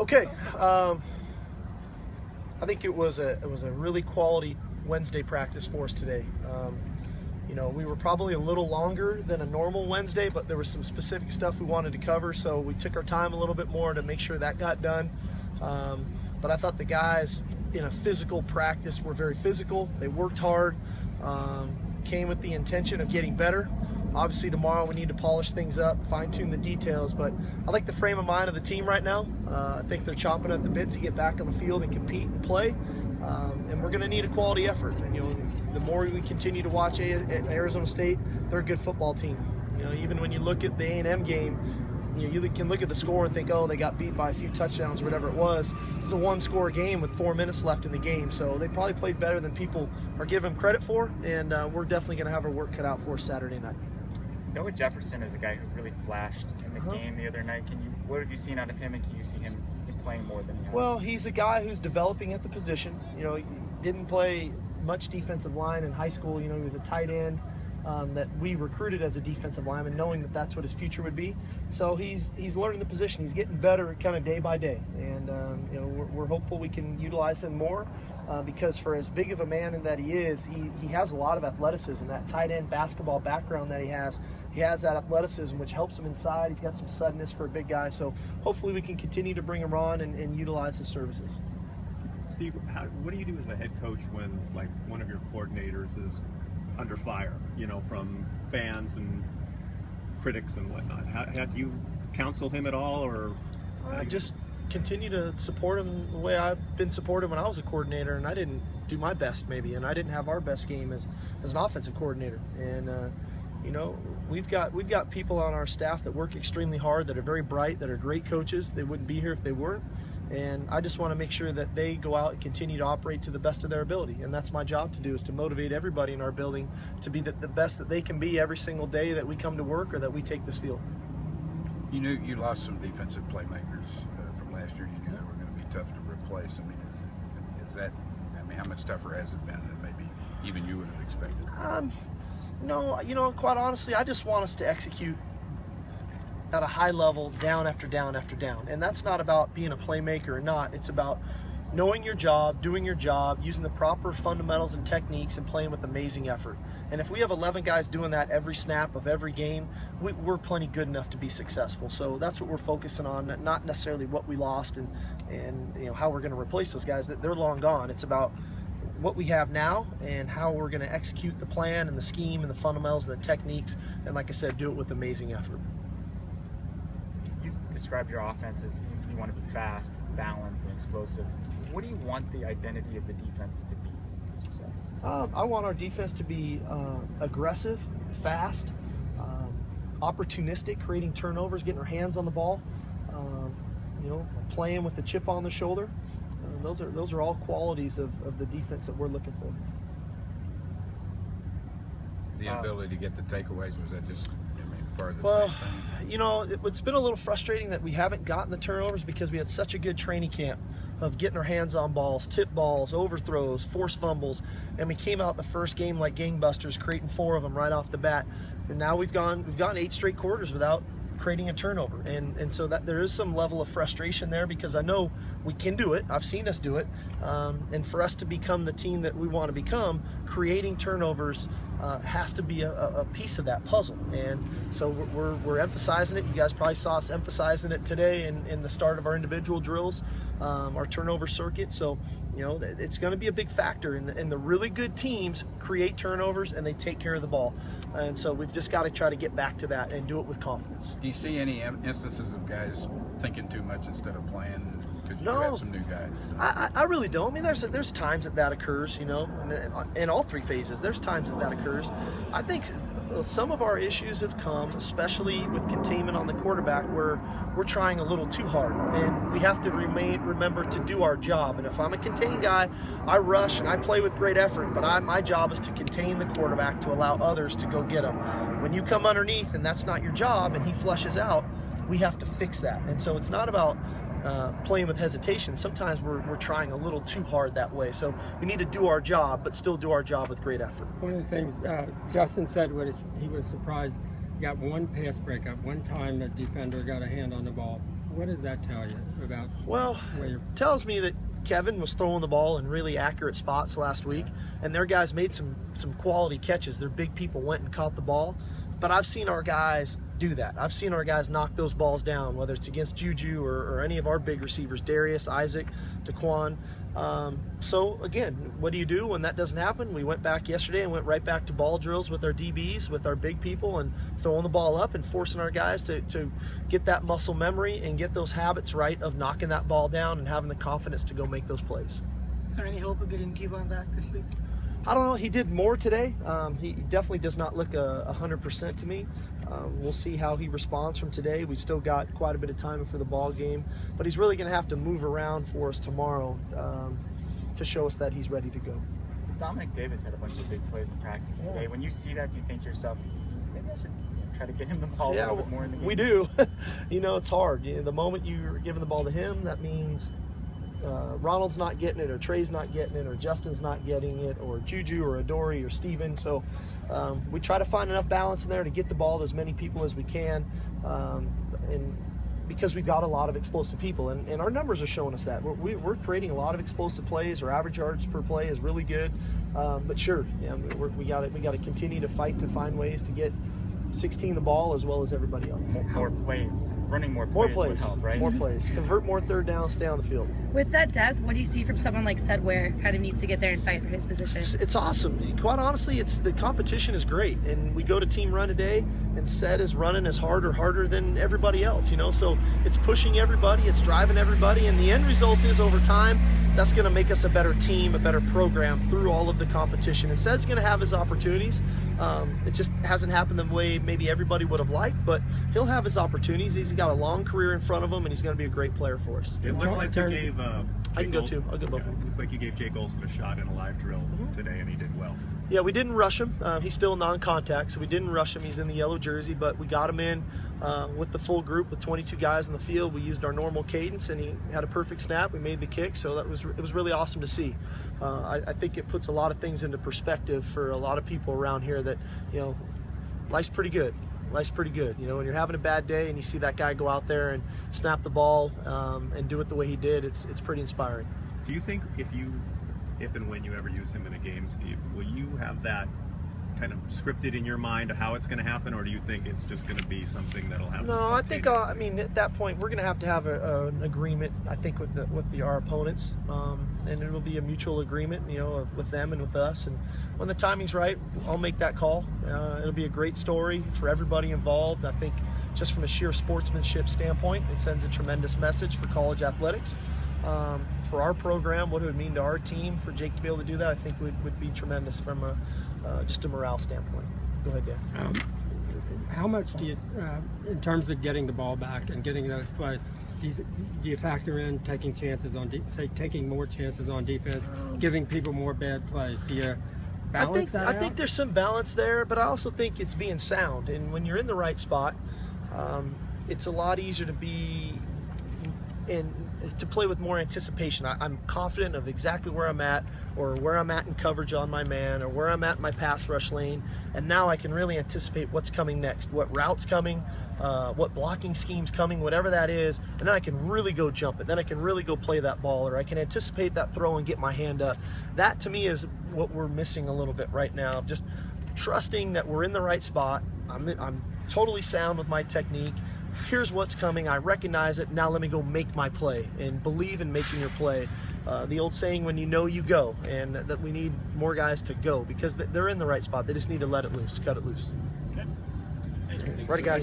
Okay, I think it was a really quality Wednesday practice for us today. You know, we were probably a little longer than a normal Wednesday, but there was some specific stuff we wanted to cover, so we took our time a little bit more to make sure that got done. But I thought the guys in a physical practice were very physical. They worked hard, came with the intention of getting better. Obviously tomorrow we need to polish things up, fine-tune the details, but I like the frame of mind of the team right now. I think they're chomping at the bit to get back on the field and compete and play, and we're going to need a quality effort. And you know, the more we continue to watch Arizona State, they're a good football team. You know, even when you look at the A&M game, you can look at the score and think, oh, they got beat by a few touchdowns or whatever it was. It's a one-score game with 4 minutes left in the game, so they probably played better than people are giving them credit for, and we're definitely going to have our work cut out for us Saturday night. Noah Jefferson is a guy who really flashed in the game the other night. What have you seen out of him, and can you see him playing more than he has? Well, he's a guy who's developing at the position. You know, he didn't play much defensive line in high school. You know, he was a tight end that we recruited as a defensive lineman, knowing that that's what his future would be. So he's learning the position. He's getting better kind of day by day, and you know, we're hopeful we can utilize him more. Because for as big of a man that he is, he has a lot of athleticism. That tight end basketball background that he has that athleticism, which helps him inside. He's got some suddenness for a big guy. So hopefully we can continue to bring him on and utilize his services. Steve, what do you do as a head coach when like one of your coordinators is under fire, you know, from fans and critics and whatnot? How do you counsel him at all, or just continue to support him the way I've been supported when I was a coordinator, and I didn't do my best maybe, and I didn't have our best game as an offensive coordinator. And you know, we've got people on our staff that work extremely hard, that are very bright, that are great coaches. They wouldn't be here if they weren't. And I just want to make sure that they go out and continue to operate to the best of their ability. And that's my job to do, is to motivate everybody in our building to be the best that they can be every single day that we come to work or that we take this field. You knew you lost some defensive playmakers from last year. You knew they were going to be tough to replace. I mean, is that, I mean, how much tougher has it been than maybe even you would have expected? No, you know, quite honestly, I just want us to execute at a high level, down after down after down. And that's not about being a playmaker or not. It's about knowing your job, doing your job, using the proper fundamentals and techniques, and playing with amazing effort. And if we have 11 guys doing that every snap of every game, we're plenty good enough to be successful. So that's what we're focusing on, not necessarily what we lost and you know, how we're going to replace those guys. They're long gone. It's about what we have now and how we're going to execute the plan and the scheme and the fundamentals and the techniques, and like I said, do it with amazing effort. You've described your offense as you want to be fast, balanced, and explosive. What do you want the identity of the defense to be? I want our defense to be aggressive, fast, opportunistic, creating turnovers, getting our hands on the ball, you know, playing with a chip on the shoulder. Those are all qualities of the defense that we're looking for. The inability to get the takeaways, was that just, I mean, part of the well, same thing? You know, it's been a little frustrating that we haven't gotten the turnovers, because we had such a good training camp of getting our hands on balls, tip balls, overthrows, forced fumbles, and we came out the first game like gangbusters, creating 4 of them right off the bat. And now we've gone 8 straight quarters without creating a turnover, and so that there is some level of frustration there, because I know we can do it. I've seen us do it, and for us to become the team that we want to become, creating turnovers has to be a piece of that puzzle. And so we're emphasizing it. You guys probably saw us emphasizing it today in the start of our individual drills, our turnover circuit. So you know, it's going to be a big factor, and the really good teams create turnovers and they take care of the ball. And so we've just got to try to get back to that and do it with confidence. Do you see any instances of guys thinking too much instead of playing? Because you No, have some new guys. I really don't. I mean, there's times that occurs, you know, in all 3 phases. There's times that occurs. I think some of our issues have come, especially with containment on the quarterback, where we're trying a little too hard, and we have to remember to do our job. And if I'm a contained guy, I rush and I play with great effort, but my job is to contain the quarterback to allow others to go get him. When you come underneath and that's not your job and he flushes out, we have to fix that. And so it's not about playing with hesitation. Sometimes we're trying a little too hard that way. So we need to do our job, but still do our job with great effort. One of the things Justin said was he was surprised he got 1 pass breakup. One time a defender got a hand on the ball. What does that tell you about? Well, where you're, it tells me that Kevin was throwing the ball in really accurate spots last week, and their guys made some quality catches. Their big people went and caught the ball, but I've seen our guys do that. I've seen our guys knock those balls down, whether it's against Juju or any of our big receivers, Darius, Isaac, Daquan. So again, what do you do when that doesn't happen? We went back yesterday and went right back to ball drills with our DBs, with our big people, and throwing the ball up and forcing our guys to get that muscle memory and get those habits right of knocking that ball down and having the confidence to go make those plays. Is there any hope of getting Kevon back this week? I don't know. He did more today. He definitely does not look 100% to me. We'll see how he responds from today. We've still got quite a bit of time for the ball game, but he's really going to have to move around for us tomorrow to show us that he's ready to go. Dominic Davis had a bunch of big plays in practice today. When you see that, do you think to yourself, maybe I should try to get him the ball a little bit more in the game? We do. It's hard. The moment you're giving the ball to him, that means Ronald's not getting it, or Trey's not getting it, or Justin's not getting it, or Juju, or Adoree, or Steven. So we try to find enough balance in there to get the ball to as many people as we can, and because we've got a lot of explosive people, and our numbers are showing us that we're creating a lot of explosive plays. Our average yards per play is really good, but sure, we got to continue to fight to find ways to get 16 the ball as well as everybody else. More plays, running more More plays plays, would help, right? more plays. Convert more third downs, stay on the field. With that depth, what do you see from someone like Sed Ware kind of needs to get there and fight for his position? It's awesome. Quite honestly, the competition is great, and we go to team run today, and Sed is running as hard or harder than everybody else. So it's pushing everybody, it's driving everybody, and the end result is over time, that's going to make us a better team, a better program through all of the competition. And Sed's going to have his opportunities. It just hasn't happened the way maybe everybody would have liked, but he'll have his opportunities. He's got a long career in front of him, and he's going to be a great player for us. It looked like you gave I can go too. I'll go both. It looked like you gave Jake Olsen a shot in a live drill today, and he did well. Yeah, we didn't rush him. He's still non-contact, so we didn't rush him. He's in the yellow jersey, but we got him in with the full group with 22 guys in the field. We used our normal cadence, and he had a perfect snap. We made the kick, so it was really awesome to see. I think it puts a lot of things into perspective for a lot of people around here that, life's pretty good. Life's pretty good. When you're having a bad day and you see that guy go out there and snap the ball and do it the way he did, it's pretty inspiring. Do you think if and when you ever use him in a game, Steve, will you have that kind of scripted in your mind of how it's going to happen, or do you think it's just going to be something that'll happen? No, I think at that point we're going to have an agreement. I think with our opponents, and it'll be a mutual agreement, with them and with us. And when the timing's right, I'll make that call. It'll be a great story for everybody involved. I think just from a sheer sportsmanship standpoint, it sends a tremendous message for college athletics. For our program, what it would mean to our team, for Jake to be able to do that, I think would be tremendous from just a morale standpoint. Go ahead, Dan. how much do you, in terms of getting the ball back and getting those plays, do you factor in taking chances on, taking more chances on defense, giving people more bad plays? Do you balance that out? I think there's some balance there, but I also think it's being sound. And when you're in the right spot, it's a lot easier to be to play with more anticipation. I'm confident of exactly where I'm at, or where I'm at in coverage on my man, or where I'm at in my pass rush lane, and now I can really anticipate what's coming next, what route's coming, what blocking scheme's coming, whatever that is, and then I can really go jump it. Then I can really go play that ball, or I can anticipate that throw and get my hand up. That to me is what we're missing a little bit right now, just trusting that we're in the right spot. I'm totally sound with my technique. Here's what's coming. I recognize it. Now let me go make my play, and believe in making your play. The old saying, when you know, you go, and that we need more guys to go because they're in the right spot. They just need to let it loose, cut it loose. Okay. Ready, guys.